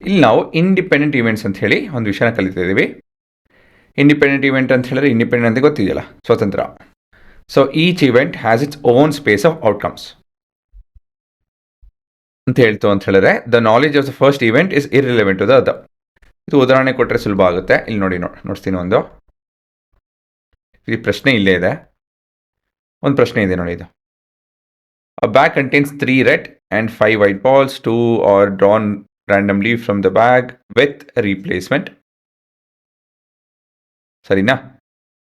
ಇಲ್ಲಿ ನಾವು independent events ಅಂತ ಹೇಳಿ ಒಂದು ವಿಷಯನ ಕಲಿತಾ ಇದ್ದೀವಿ. ಇಂಡಿಪೆಂಡೆಂಟ್ ಇವೆಂಟ್ ಅಂತ ಹೇಳಿದ್ರೆ ಇಂಡಿಪೆಂಡೆಂಟ್ ಅಂತ ಗೊತ್ತಿದೆಯಲ್ಲ, ಸ್ವತಂತ್ರ. So each event has its own space of outcomes ಅಂತ ಹೇಳ್ತು ಅಂತ ಹೇಳಿದ್ರೆ the knowledge of the first event is irrelevant to the other. ಇದು ಉದಾಹರಣೆ ಕೊಟ್ಟರೆ ಸುಲಭ ಆಗುತ್ತೆ. ಇಲ್ಲಿ ನೋಡ್ತೀನಿ ಒಂದು. ಈ ಪ್ರಶ್ನೆ ಇಲ್ಲೇ ಇದೆ. ಒಂದು ಪ್ರಶ್ನೆ ಇದೆ ನೋಡಿ. ಇದು a bag contains 3 red and 5 white balls. 2 are drawn randomly from the bag with a replacement. Sarina,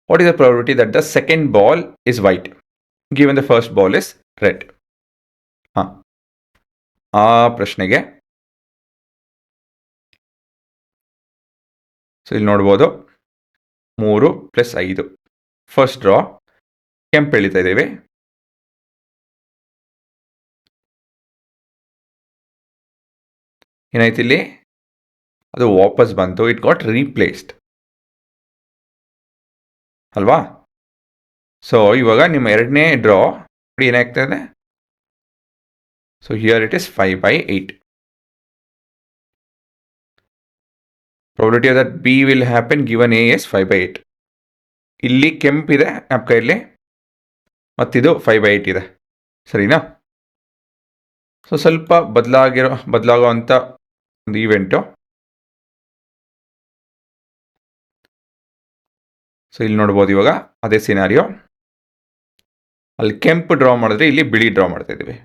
what is the probability that the second ball is white given the first ball is red? ಪ್ರಶ್ನೆಗೆ so ಇಲ್ಲಿ ನೋಡ್ಬೋದು 3 + 5. First draw ಕೆಂಪು ಎಳಿತಾ ಇದ್ದೀವಿ. ಏನಾಯ್ತು ಇಲ್ಲಿ? ಅದು ವಾಪಸ್ ಬಂತು. ಇಟ್ ಗಾಟ್ ರೀಪ್ಲೇಸ್ಡ್ ಅಲ್ವಾ? ಸೊ ಇವಾಗ ನಿಮ್ಮ ಎರಡನೇ ಡ್ರಾ ನೋಡಿ ಏನಾಗ್ತದೆ. So here it is 5/8. Probability of that be will happen given A is 5/8. ಇಲ್ಲಿ ಕೆಂಪಿದೆ ನಮ್ಮ ಕೈಯಲ್ಲಿ, ಮತ್ತಿದು 5/8 ಇದೆ. ಸರಿನಾ? ಸೊ ಸ್ವಲ್ಪ ಬದಲಾಗುವಂಥ ಒಂದು ಈವೆಂಟು. ಸೊ ಇಲ್ಲಿ ನೋಡ್ಬೋದು ಇವಾಗ ಅದೇ ಸಿನಾರಿಯೋ. ಅಲ್ಲಿ ಕೆಂಪು ಡ್ರಾ ಮಾಡಿದ್ರೆ ಇಲ್ಲಿ ಬಿಳಿ ಡ್ರಾ ಮಾಡ್ತಾ ಇದ್ದೀವಿ.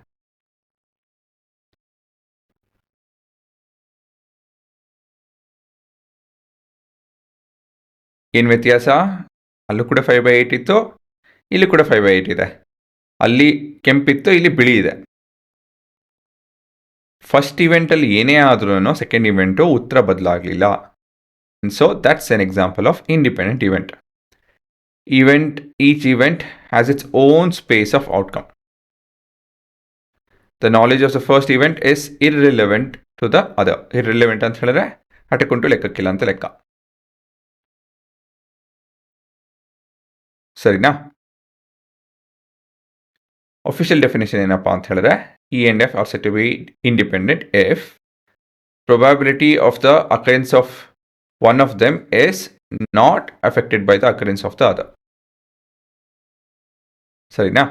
ಏನು ವ್ಯತ್ಯಾಸ? ಅಲ್ಲೂ ಕೂಡ 5/8 ಇತ್ತು, ಇಲ್ಲಿ ಕೂಡ 5/8 ಇದೆ. ಅಲ್ಲಿ ಕೆಂಪಿತ್ತು, ಇಲ್ಲಿ ಬಿಳಿ ಇದೆ. ಫಸ್ಟ್ ಇವೆಂಟಲ್ಲಿ ಏನೇ ಆದ್ರೂ ಸೆಕೆಂಡ್ ಇವೆಂಟು ಉತ್ತರ ಬದಲಾಗಲಿಲ್ಲ. So that's an example of independent event. Each event has its own space of outcome. The knowledge of the first event is irrelevant to the other. Irrelevant ಅಂತ ಹೇಳಿದ್ರೆ ಅಟಕುಂಟು ಲೆಕ್ಕಕ್ಕಿಲ್ಲ ಅಂತ ಲೆಕ್ಕ. ಸರಿನಾ? ಅಫಿಷಿಯಲ್ ಡೆಫಿನೇಷನ್ ಏನಪ್ಪಾ ಅಂತ ಹೇಳಿದ್ರೆ E and F are said to be independent if probability of the occurrence of one of them is not affected by the occurrence of the other. ಸರಿನಾ?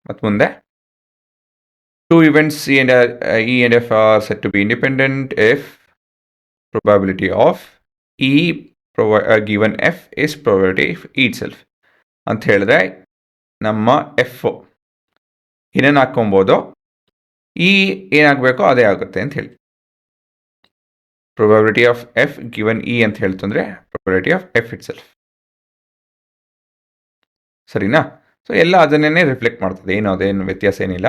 ಮತ್ತು ಮುಂದೆ two events E and F are said to be independent if probability of E given F is probability of E itself. ಅಂತ ಹೇಳಿದ್ರೆ ನಮ್ಮ F ಏನೇನು ಹಾಕ್ಕೊಬೋದು, ಈ ಏನಾಗಬೇಕೋ ಅದೇ ಆಗುತ್ತೆ ಅಂತ ಹೇಳಿ. Probability of F given E ಅಂತ ಹೇಳ್ತಂದ್ರೆ probability of F itself. ಸರಿನಾ? ಸೊ ಎಲ್ಲ ಅದನ್ನೇ ರಿಫ್ಲೆಕ್ಟ್ ಮಾಡ್ತದೆ. ಅದೇನು ವ್ಯತ್ಯಾಸ ಏನಿಲ್ಲ.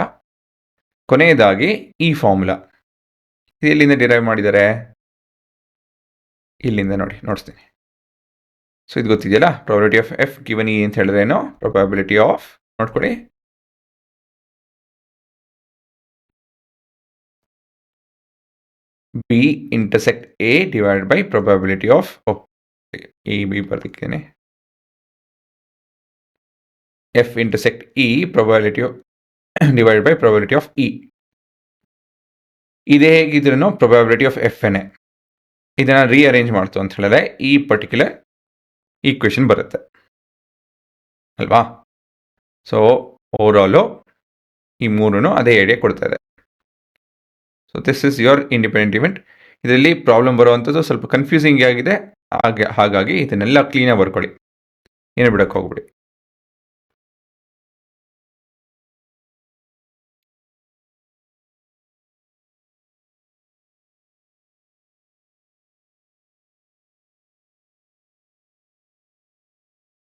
ಕೊನೆಯದಾಗಿ ಈ ಫಾರ್ಮುಲಾ ಇದು ಎಲ್ಲಿಂದ ಡಿರೈವ್ ಮಾಡಿದ್ದಾರೆ? ಇಲ್ಲಿಂದ ನೋಡಿಸ್ತೀನಿ. ಸೊ ಇದು ಗೊತ್ತಿದೆಯಲ್ಲ, probability of F given E ಅಂತ ಹೇಳಿದ್ರೆ ಏನು? ಪ್ರೊಬಬಿಲಿಟಿ ಆಫ್ ನೋಡ್ಕೊಳ್ಳಿ, B intersect A divide by probability of A B ಬರ್ತಿದ್ದೇನೆ. F intersect E probability divide by probability of E. ಇದೇ ಹೇಗಿದ್ರೂ ಪ್ರೊಬಬಿಲಿಟಿ ಆಫ್ ಎಫ್ ಎನೇ. ಇದನ್ನು ರೀಅರೇಂಜ್ ಮಾಡ್ತು ಅಂತ ಹೇಳಿದ್ರೆ ಈ ಪರ್ಟಿಕ್ಯುಲರ್ ಈಕ್ವೇಷನ್ ಬರುತ್ತೆ ಅಲ್ವಾ? ಸೊ ಓವರಾಲು ಈ ಮೂರೂ ಅದೇ ಐಡಿಯಾ ಕೊಡ್ತಾ ಇದೆ. So this is your independent event. ಇದರಲ್ಲಿ ಪ್ರಾಬ್ಲಮ್ ಬರುವಂಥದ್ದು ಸ್ವಲ್ಪ ಕನ್ಫ್ಯೂಸಿಂಗ್ ಆಗಿದೆ. ಹಾಗಾಗಿ ಇದನ್ನೆಲ್ಲ ಕ್ಲೀನಾಗಿ ಬರ್ಕೊಳ್ಳಿ, ಏನು ಬಿಡೋಕ್ಕೆ ಹೋಗ್ಬಿಡಿ.